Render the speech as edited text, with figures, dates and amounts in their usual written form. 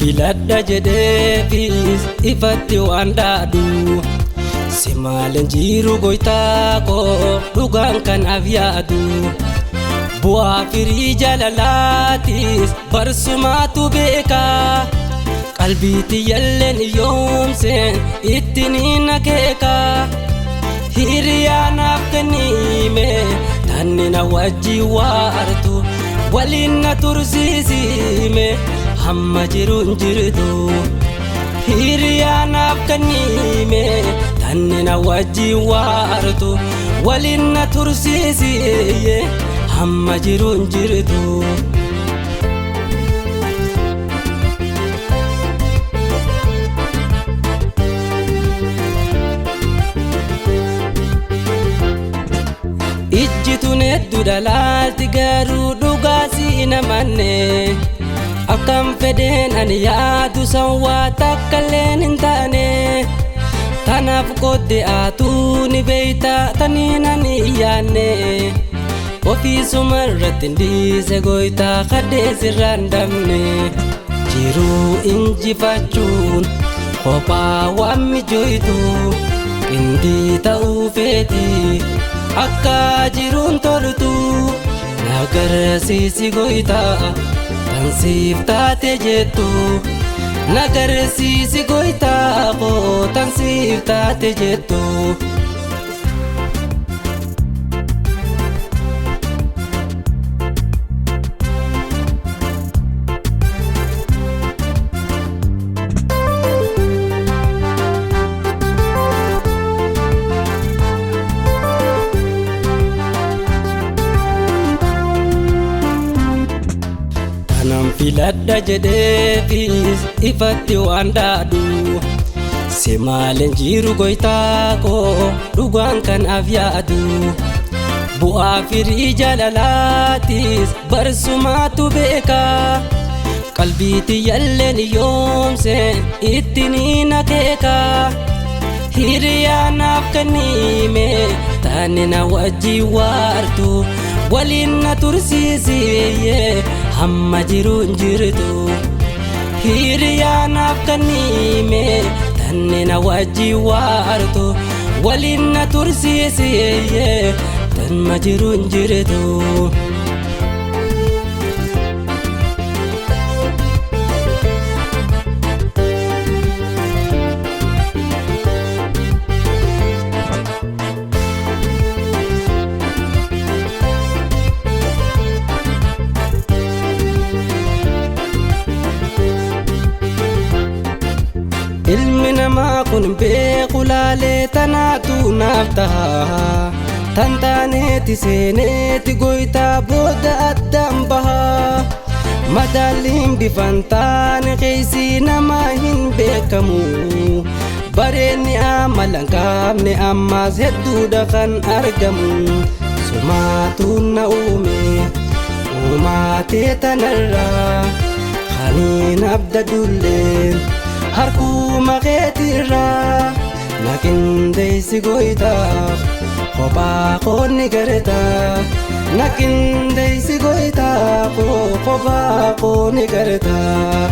filadha jedheefis ifatti waan dhaadhu si maalan jiru goytaa koo dhugaan kanaaf yaadu bu'aa firii jaalalaatis barsumaatu beeka qalbiitti yalleen yoomseen ittiin akeeka hiriyaanaaf kennime tanni na wajji waartu waliin na tursiisime hamma jiruun jirtu hiriyaanaaf kennime tanni na wajji waartu waliin na tursiisime hamma jiruun jirtu ijjituun hedduu dhalaalti garuu dhugaa si namanne akkam fedheen ani yaadu san waa takkalleen hin taane tanaaf kodde aatuu ni beeyta taniin ani iyyaanne ofiisuma irratti ndiise goytaa kaddee sirraan dabne jiruu injifachuun kophaa waan mijoytu qindii ta'uu feeti akka jiruun toltu nagarsiisi goytaa tansiif taate jettu nagarsiisi goytaa koo tansiif taate jettu nam filadha jedheefis ifatti waan dhaadhu si maalan jiru goytaa koo dhugaan kanaaf yaadu bu'aa firii jaalalaatis barsumaatu beeka qalbiitti yalleen yoomseen ittiin akeeka hiriyaanaaf kennime taane na wajji waartu waliin na tursiisime hamma jiruun jirtu hiriyaanaaf kennime tanne na wajji waartu waliin na tursiisime hamma jiruun jirtu ilmi namaa kun beeku laalee tanaatu naaf taha tan taaneeti seeneeti goytaa booda addaan baha madaalliin bifan taane keeysii namaa hin beekamu bareenni amalan qaabne ammaas hedduudha kan argamu sumaatuun na uume uumaatee tanarraa kaniin abdadulleen harkuma keetirraa na qindeessi goytaaf kophaa koo ni gartaa na qindeessi goytaaf kophaa koo ni gartaa